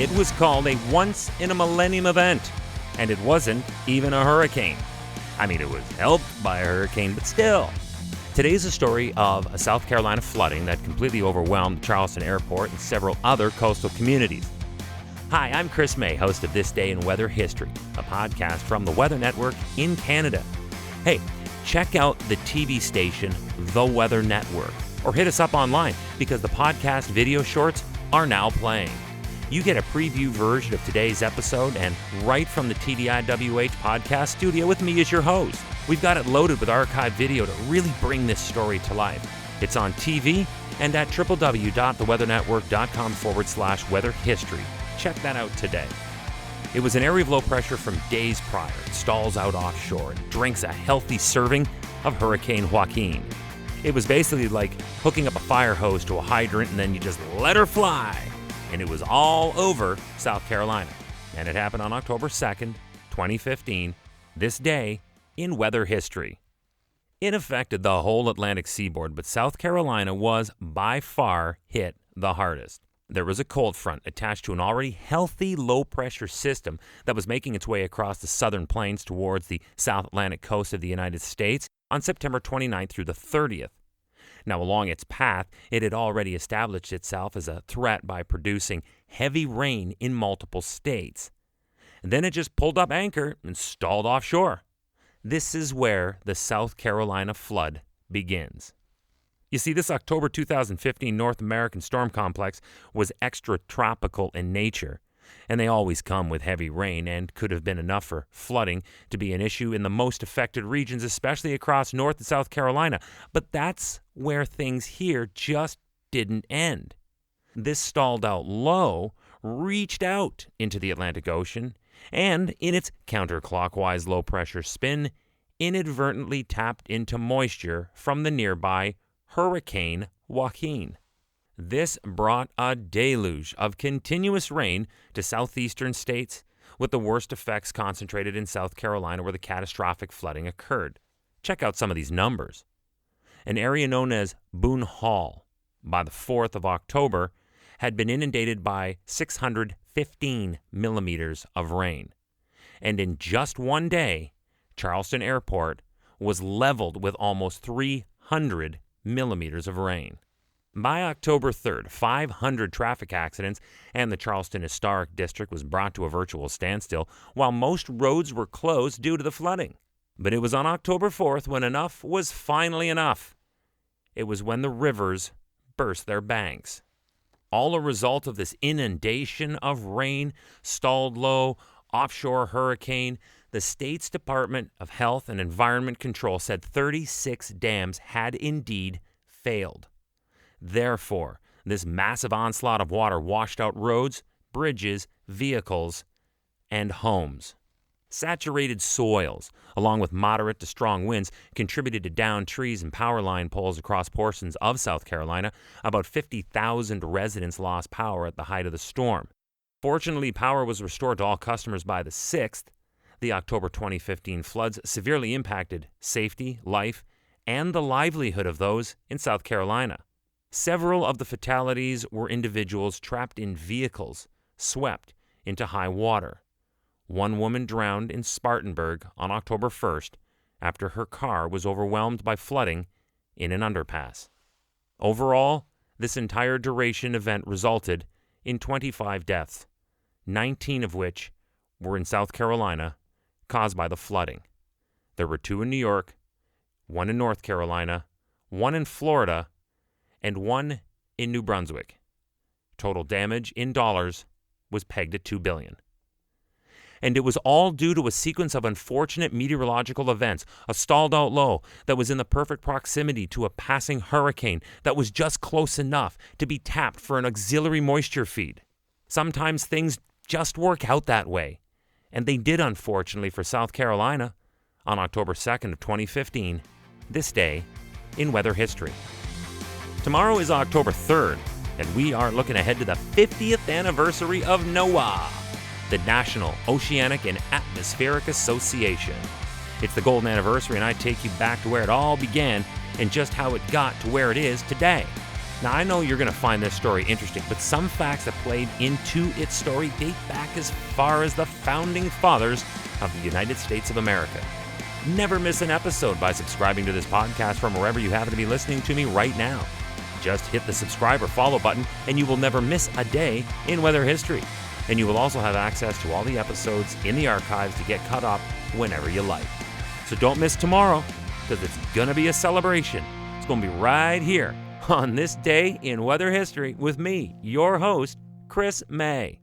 It was called a once-in-a-millennium event, and it wasn't even a hurricane. I mean, it was helped by a hurricane, but still. Today's a story of a South Carolina flooding that completely overwhelmed Charleston Airport and several other coastal communities. Hi, I'm Chris May, host of This Day in Weather History, a podcast from the Weather Network in Canada. Hey, check out the TV station, The Weather Network, or hit us up online because the podcast video shorts are now playing. You get a preview version of today's episode and right from the TDIWH podcast studio with me as your host. We've got it loaded with archived video to really bring this story to life. It's on TV and at www.theweathernetwork.com/weather history. Check that out today. It was an area of low pressure from days prior. It stalls out offshore and drinks a healthy serving of Hurricane Joaquin. It was basically like hooking up a fire hose to a hydrant and then you just let her fly. And it was all over South Carolina. And it happened on October 2nd, 2015, this day in weather history. It affected the whole Atlantic seaboard, but South Carolina was by far hit the hardest. There was a cold front attached to an already healthy low-pressure system that was making its way across the southern plains towards the South Atlantic coast of the United States on September 29th through the 30th. Now, along its path, it had already established itself as a threat by producing heavy rain in multiple states. And then it just pulled up anchor and stalled offshore. This is where the South Carolina flood begins. You see, this October 2015 North American storm complex was extratropical in nature, and they always come with heavy rain and could have been enough for flooding to be an issue in the most affected regions, especially across North and South Carolina. But that's where things here just didn't end. This stalled out low reached out into the Atlantic Ocean and, in its counterclockwise low-pressure spin, inadvertently tapped into moisture from the nearby Hurricane Joaquin. This brought a deluge of continuous rain to southeastern states, with the worst effects concentrated in South Carolina where the catastrophic flooding occurred. Check out some of these numbers. An area known as Boone Hall, by the 4th of October, had been inundated by 615 millimeters of rain. And in just one day, Charleston Airport was leveled with almost 300 millimeters of rain. By October 3rd, 500 traffic accidents and the Charleston Historic District was brought to a virtual standstill while most roads were closed due to the flooding. But it was on October 4th when enough was finally enough. It was when the rivers burst their banks. All a result of this inundation of rain, stalled low, offshore hurricane. The state's Department of Health and Environment Control said 36 dams had indeed failed. Therefore, this massive onslaught of water washed out roads, bridges, vehicles, and homes. Saturated soils, along with moderate to strong winds, contributed to downed trees and power line poles across portions of South Carolina. About 50,000 residents lost power at the height of the storm. Fortunately, power was restored to all customers by the 6th. The October 2015 floods severely impacted safety, life, and the livelihood of those in South Carolina. Several of the fatalities were individuals trapped in vehicles, swept into high water. One woman drowned in Spartanburg on October 1st after her car was overwhelmed by flooding in an underpass. Overall, this entire duration event resulted in 25 deaths, 19 of which were in South Carolina, caused by the flooding. There were 2 in New York, 1 in North Carolina, 1 in Florida, and 1 in New Brunswick. Total damage in dollars was pegged at $2 billion. And it was all due to a sequence of unfortunate meteorological events, a stalled out low that was in the perfect proximity to a passing hurricane that was just close enough to be tapped for an auxiliary moisture feed. Sometimes things just work out that way. And they did, unfortunately, for South Carolina on October 2nd of 2015, this day in weather history. Tomorrow is October 3rd, and we are looking ahead to the 50th anniversary of NOAA, the National Oceanic and Atmospheric Association. It's the golden anniversary, and I take you back to where it all began and just how it got to where it is today. Now, I know you're going to find this story interesting, but some facts that played into its story date back as far as the founding fathers of the United States of America. Never miss an episode by subscribing to this podcast from wherever you happen to be listening to me right now. Just hit the subscribe or follow button, and you will never miss a day in weather history. And you will also have access to all the episodes in the archives to get caught up whenever you like. So don't miss tomorrow, because it's going to be a celebration. It's going to be right here on this day in weather history with me, your host, Chris May.